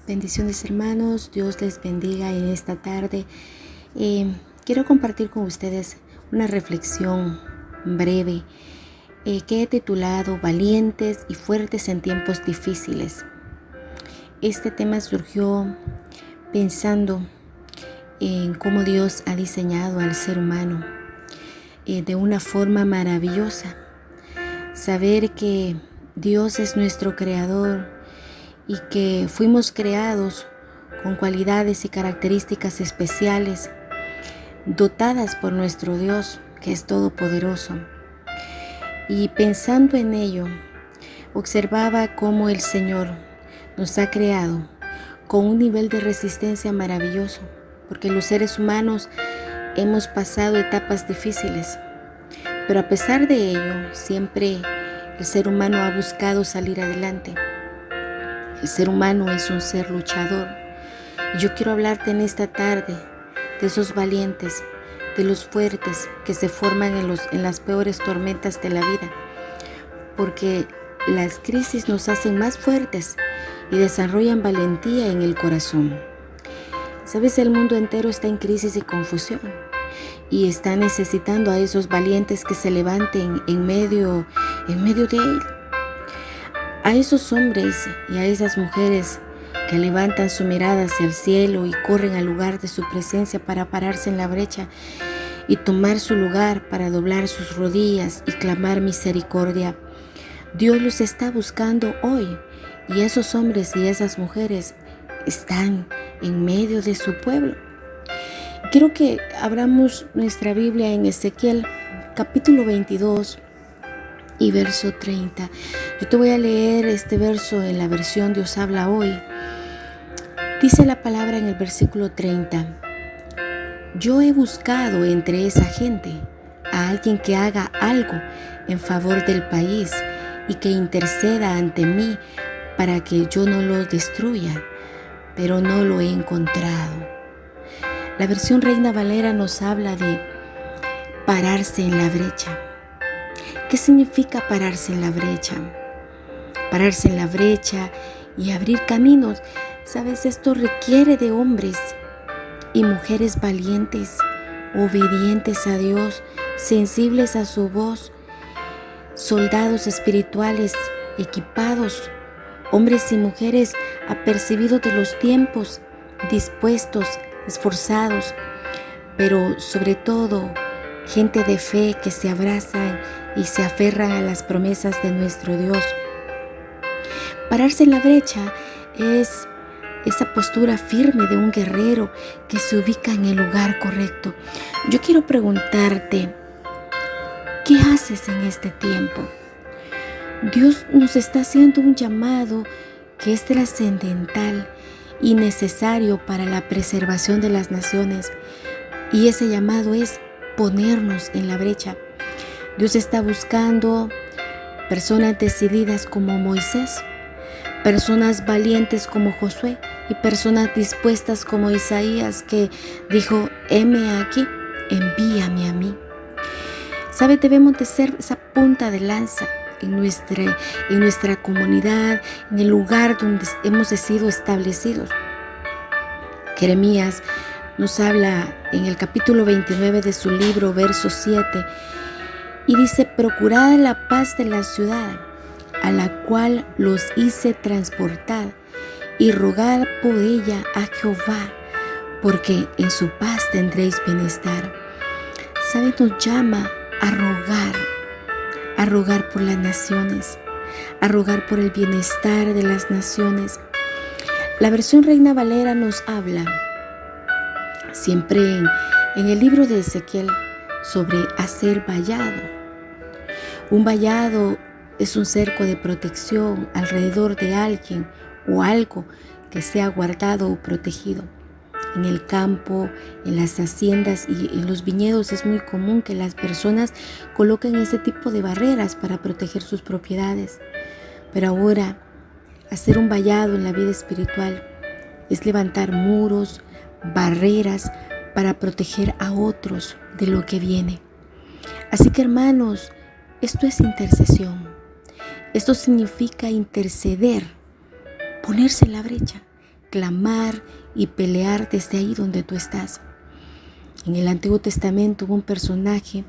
Bendiciones hermanos, Dios les bendiga en esta tarde. Quiero compartir con ustedes una reflexión breve que he titulado Valientes y fuertes en tiempos difíciles. Este tema surgió pensando en cómo Dios ha diseñado al ser humano de una forma maravillosa. Saber que Dios es nuestro creador y que fuimos creados con cualidades y características especiales, dotadas por nuestro Dios, que es todopoderoso. Y pensando en ello, observaba cómo el Señor nos ha creado con un nivel de resistencia maravilloso, porque los seres humanos hemos pasado etapas difíciles, pero a pesar de ello, siempre el ser humano ha buscado salir adelante. El ser humano es un ser luchador. Y yo quiero hablarte en esta tarde de esos valientes, de los fuertes que se forman en las peores tormentas de la vida. Porque las crisis nos hacen más fuertes y desarrollan valentía en el corazón. Sabes, el mundo entero está en crisis y confusión y está necesitando a esos valientes que se levanten en medio de él. A esos hombres y a esas mujeres que levantan su mirada hacia el cielo y corren al lugar de su presencia para pararse en la brecha y tomar su lugar para doblar sus rodillas y clamar misericordia. Dios los está buscando hoy y esos hombres y esas mujeres están en medio de su pueblo. Quiero que abramos nuestra Biblia en Ezequiel capítulo 22 y verso 30. Yo te voy a leer este verso en la versión Dios habla hoy. Dice la palabra en el versículo 30. Yo he buscado entre esa gente a alguien que haga algo en favor del país y que interceda ante mí para que yo no lo destruya, pero no lo he encontrado. La versión Reina Valera nos habla de pararse en la brecha. ¿Qué significa pararse en la brecha? Pararse en la brecha y abrir caminos. Sabes, esto requiere de hombres y mujeres valientes, obedientes a Dios, sensibles a su voz, soldados espirituales equipados, hombres y mujeres apercibidos de los tiempos, dispuestos, esforzados, pero sobre todo gente de fe que se abrazan y se aferran a las promesas de nuestro Dios. Pararse en la brecha es esa postura firme de un guerrero que se ubica en el lugar correcto. Yo quiero preguntarte, ¿qué haces en este tiempo? Dios nos está haciendo un llamado que es trascendental y necesario para la preservación de las naciones. Y ese llamado es ponernos en la brecha. Dios está buscando personas decididas como Moisés, personas valientes como Josué y personas dispuestas como Isaías, que dijo: heme aquí, envíame a mí. ¿Sabe? Debemos de ser esa punta de lanza en nuestra comunidad, en el lugar donde hemos sido establecidos. Jeremías nos habla en el capítulo 29 de su libro, verso 7, y dice: procurad la paz de la ciudad, a la cual los hice transportar, y rogad por ella a Jehová, porque en su paz tendréis bienestar. ¿Sabe? Nos llama a rogar por las naciones, a rogar por el bienestar de las naciones. La versión Reina Valera nos habla siempre en el libro de Ezequiel sobre hacer vallado. Un vallado es un cerco de protección alrededor de alguien o algo que sea guardado o protegido. En el campo, en las haciendas y en los viñedos es muy común que las personas coloquen ese tipo de barreras para proteger sus propiedades. Pero ahora, hacer un vallado en la vida espiritual es levantar muros, barreras para proteger a otros de lo que viene. Así que, hermanos, esto es intercesión. Esto significa interceder, ponerse en la brecha, clamar y pelear desde ahí donde tú estás. En el Antiguo Testamento hubo un personaje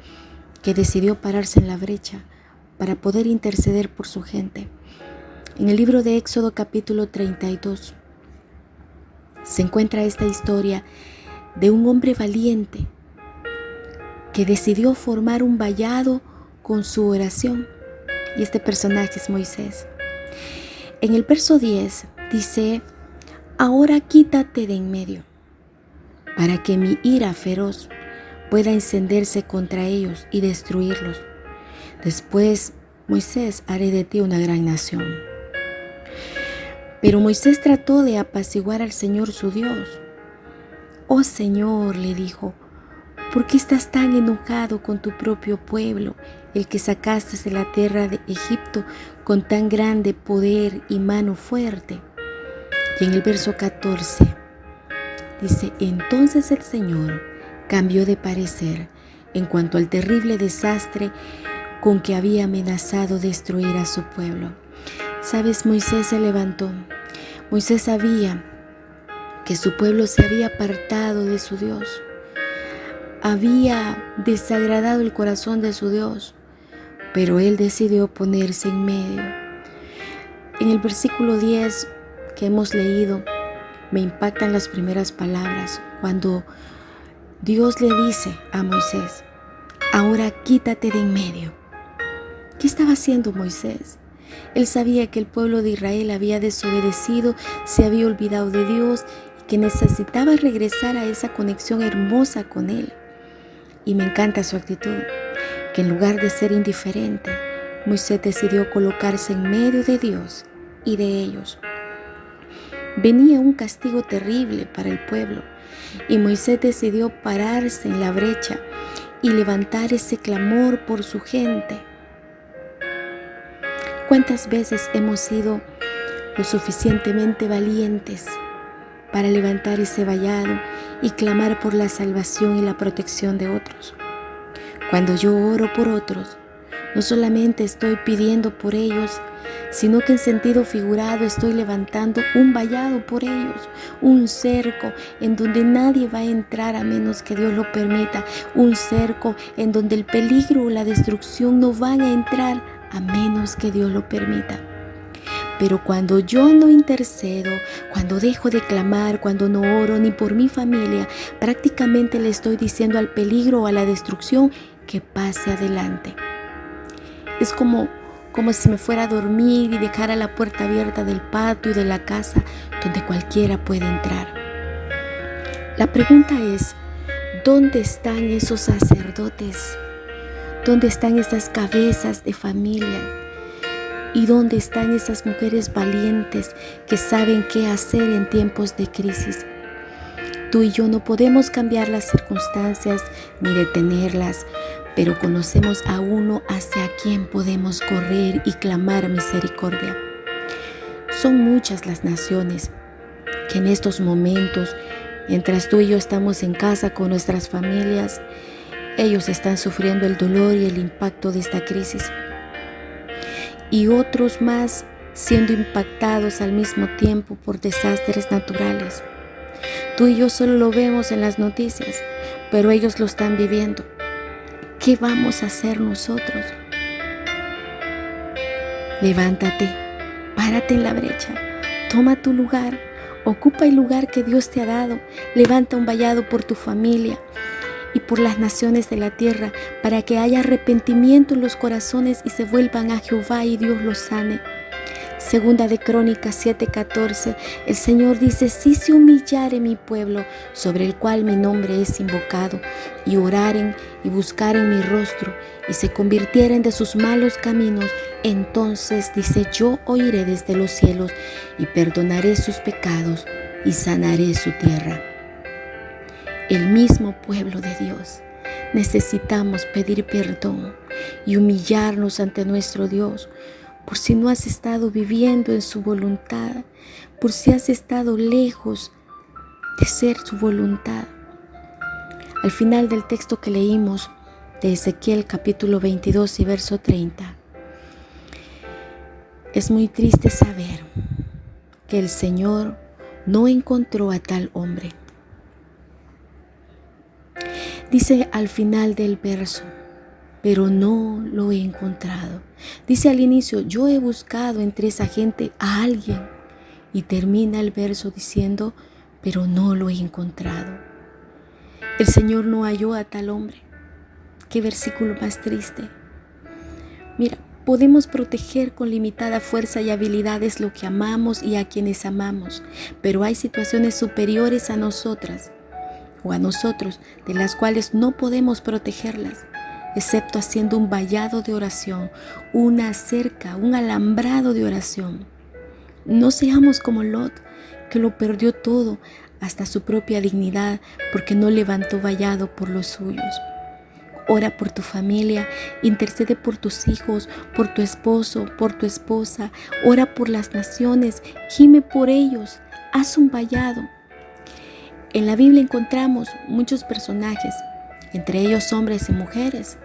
que decidió pararse en la brecha para poder interceder por su gente. En el libro de Éxodo capítulo 32 se encuentra esta historia de un hombre valiente que decidió formar un vallado con su oración, y este personaje es Moisés. En el verso 10 dice: ahora quítate de en medio, para que mi ira feroz pueda encenderse contra ellos y destruirlos. Después, Moisés, haré de ti una gran nación. Pero Moisés trató de apaciguar al Señor su Dios. Oh Señor, le dijo, ¿por qué estás tan enojado con tu propio pueblo, el que sacaste de la tierra de Egipto con tan grande poder y mano fuerte? Y en el verso 14 dice: entonces el Señor cambió de parecer en cuanto al terrible desastre con que había amenazado destruir a su pueblo. ¿Sabes? Moisés se levantó. Moisés sabía que su pueblo se había apartado de su Dios. Había desagradado el corazón de su Dios, pero él decidió ponerse en medio. En el versículo 10 que hemos leído, me impactan las primeras palabras, cuando Dios le dice a Moisés: ahora quítate de en medio. ¿Qué estaba haciendo Moisés? Él sabía que el pueblo de Israel había desobedecido, se había olvidado de Dios y que necesitaba regresar a esa conexión hermosa con Él. Y me encanta su actitud, que en lugar de ser indiferente, Moisés decidió colocarse en medio de Dios y de ellos. Venía un castigo terrible para el pueblo y Moisés decidió pararse en la brecha y levantar ese clamor por su gente. ¿Cuántas veces hemos sido lo suficientemente valientes para levantar ese vallado y clamar por la salvación y la protección de otros? Cuando yo oro por otros, no solamente estoy pidiendo por ellos, sino que en sentido figurado estoy levantando un vallado por ellos, un cerco en donde nadie va a entrar a menos que Dios lo permita, un cerco en donde el peligro o la destrucción no van a entrar a menos que Dios lo permita. Pero cuando yo no intercedo, cuando dejo de clamar, cuando no oro ni por mi familia, prácticamente le estoy diciendo al peligro o a la destrucción que pase adelante. Es como si me fuera a dormir y dejara la puerta abierta del patio y de la casa donde cualquiera puede entrar. La pregunta es: ¿dónde están esos sacerdotes? ¿Dónde están esas cabezas de familia? ¿Y dónde están esas mujeres valientes que saben qué hacer en tiempos de crisis? Tú y yo no podemos cambiar las circunstancias ni detenerlas, pero conocemos a uno hacia quien podemos correr y clamar misericordia. Son muchas las naciones que en estos momentos, mientras tú y yo estamos en casa con nuestras familias, ellos están sufriendo el dolor y el impacto de esta crisis. Y otros más siendo impactados al mismo tiempo por desastres naturales. Tú y yo solo lo vemos en las noticias, pero ellos lo están viviendo. ¿Qué vamos a hacer nosotros? Levántate, párate en la brecha, toma tu lugar, ocupa el lugar que Dios te ha dado, levanta un vallado por tu familia y por las naciones de la tierra, para que haya arrepentimiento en los corazones y se vuelvan a Jehová y Dios los sane. Segunda de Crónicas 7:14, el Señor dice: si se humillare mi pueblo, sobre el cual mi nombre es invocado, y oraren y buscaren mi rostro, y se convirtieren de sus malos caminos, entonces dice: yo oiré desde los cielos, y perdonaré sus pecados, y sanaré su tierra. El mismo pueblo de Dios necesitamos pedir perdón y humillarnos ante nuestro Dios, por si no has estado viviendo en su voluntad, por si has estado lejos de ser su voluntad. Al final del texto que leímos de Ezequiel capítulo 22 y verso 30, es muy triste saber que el Señor no encontró a tal hombre. Dice al final del verso, pero no lo he encontrado. Dice al inicio, yo he buscado entre esa gente a alguien. Y termina el verso diciendo, pero no lo he encontrado. El Señor no halló a tal hombre. Qué versículo más triste. Mira, podemos proteger con limitada fuerza y habilidades lo que amamos y a quienes amamos, pero hay situaciones superiores a nosotras o a nosotros de las cuales no podemos protegerlas, excepto haciendo un vallado de oración, una cerca, un alambrado de oración. No seamos como Lot, que lo perdió todo, hasta su propia dignidad, porque no levantó vallado por los suyos. Ora por tu familia, intercede por tus hijos, por tu esposo, por tu esposa. Ora por las naciones, gime por ellos, haz un vallado. En la Biblia encontramos muchos personajes, entre ellos hombres y mujeres,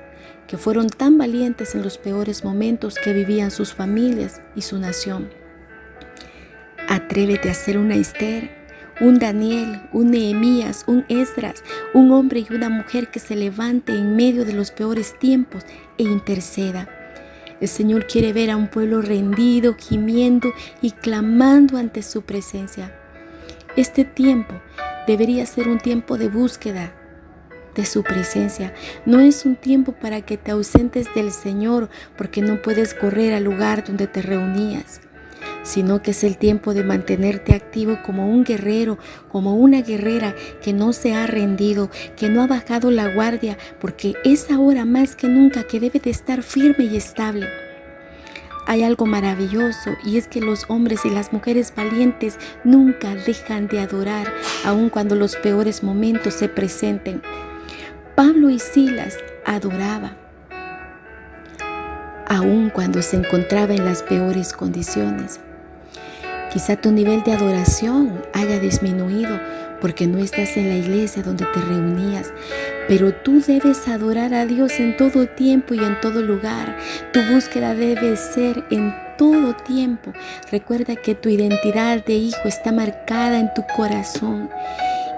que fueron tan valientes en los peores momentos que vivían sus familias y su nación. Atrévete a ser una Esther, un Daniel, un Nehemías, un Esdras, un hombre y una mujer que se levante en medio de los peores tiempos e interceda. El Señor quiere ver a un pueblo rendido, gimiendo y clamando ante su presencia. Este tiempo debería ser un tiempo de búsqueda de su presencia. No es un tiempo para que te ausentes del Señor porque no puedes correr al lugar donde te reunías, sino que es el tiempo de mantenerte activo como un guerrero, como una guerrera que no se ha rendido, que no ha bajado la guardia, porque es ahora más que nunca que debe de estar firme y estable. Hay algo maravilloso y es que los hombres y las mujeres valientes nunca dejan de adorar, aun cuando los peores momentos se presenten. Pablo y Silas adoraban, aun cuando se encontraba en las peores condiciones. Quizá tu nivel de adoración haya disminuido porque no estás en la iglesia donde te reunías, pero tú debes adorar a Dios en todo tiempo y en todo lugar. Tu búsqueda debe ser en todo tiempo. Recuerda que tu identidad de hijo está marcada en tu corazón.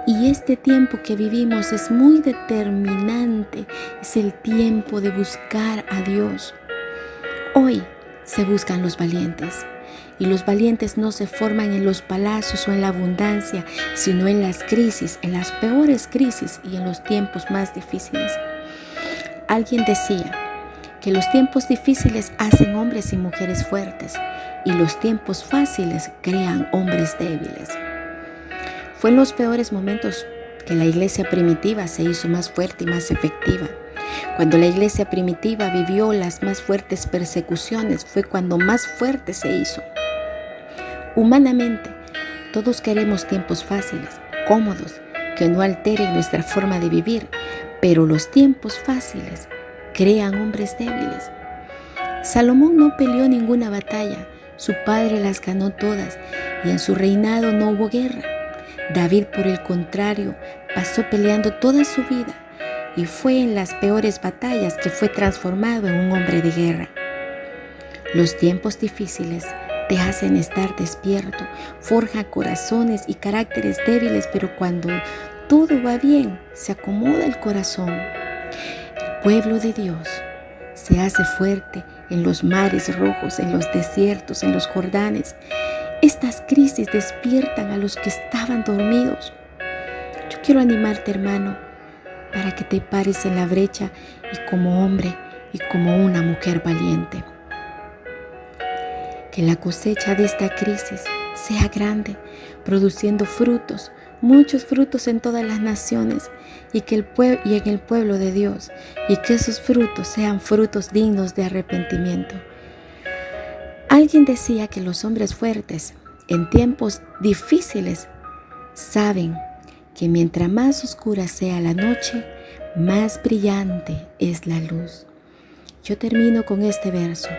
Y este tiempo que vivimos es muy determinante. Es el tiempo de buscar a Dios. Hoy se buscan los valientes. Y los valientes no se forman en los palacios o en la abundancia, sino en las crisis, en las peores crisis y en los tiempos más difíciles. Alguien decía que los tiempos difíciles hacen hombres y mujeres fuertes y los tiempos fáciles crean hombres débiles. Fue en los peores momentos que la iglesia primitiva se hizo más fuerte y más efectiva. Cuando la iglesia primitiva vivió las más fuertes persecuciones, fue cuando más fuerte se hizo. Humanamente, todos queremos tiempos fáciles, cómodos, que no alteren nuestra forma de vivir, pero los tiempos fáciles crean hombres débiles. Salomón no peleó ninguna batalla, su padre las ganó todas y en su reinado no hubo guerra. David, por el contrario, pasó peleando toda su vida y fue en las peores batallas que fue transformado en un hombre de guerra. Los tiempos difíciles te hacen estar despierto, forja corazones y caracteres débiles, pero cuando todo va bien, se acomoda el corazón. El pueblo de Dios se hace fuerte en los mares rojos, en los desiertos, en los Jordanes. Estas crisis despiertan a los que estaban dormidos. Yo quiero animarte, hermano, para que te pares en la brecha y como hombre y como una mujer valiente. Que la cosecha de esta crisis sea grande, produciendo frutos, muchos frutos en todas las naciones y en el pueblo de Dios, y que esos frutos sean frutos dignos de arrepentimiento. Alguien decía que los hombres fuertes en tiempos difíciles saben que mientras más oscura sea la noche, más brillante es la luz. Yo termino con este verso.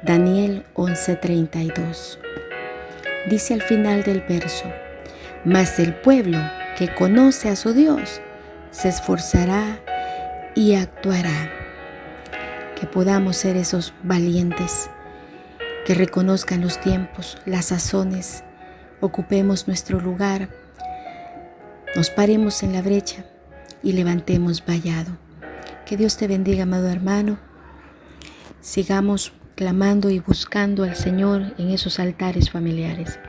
Daniel 11:32. Dice al final del verso: mas el pueblo que conoce a su Dios se esforzará y actuará. Que podamos ser esos valientes que reconozcan los tiempos, las sazones, ocupemos nuestro lugar, nos paremos en la brecha y levantemos vallado. Que Dios te bendiga, amado hermano. Sigamos clamando y buscando al Señor en esos altares familiares.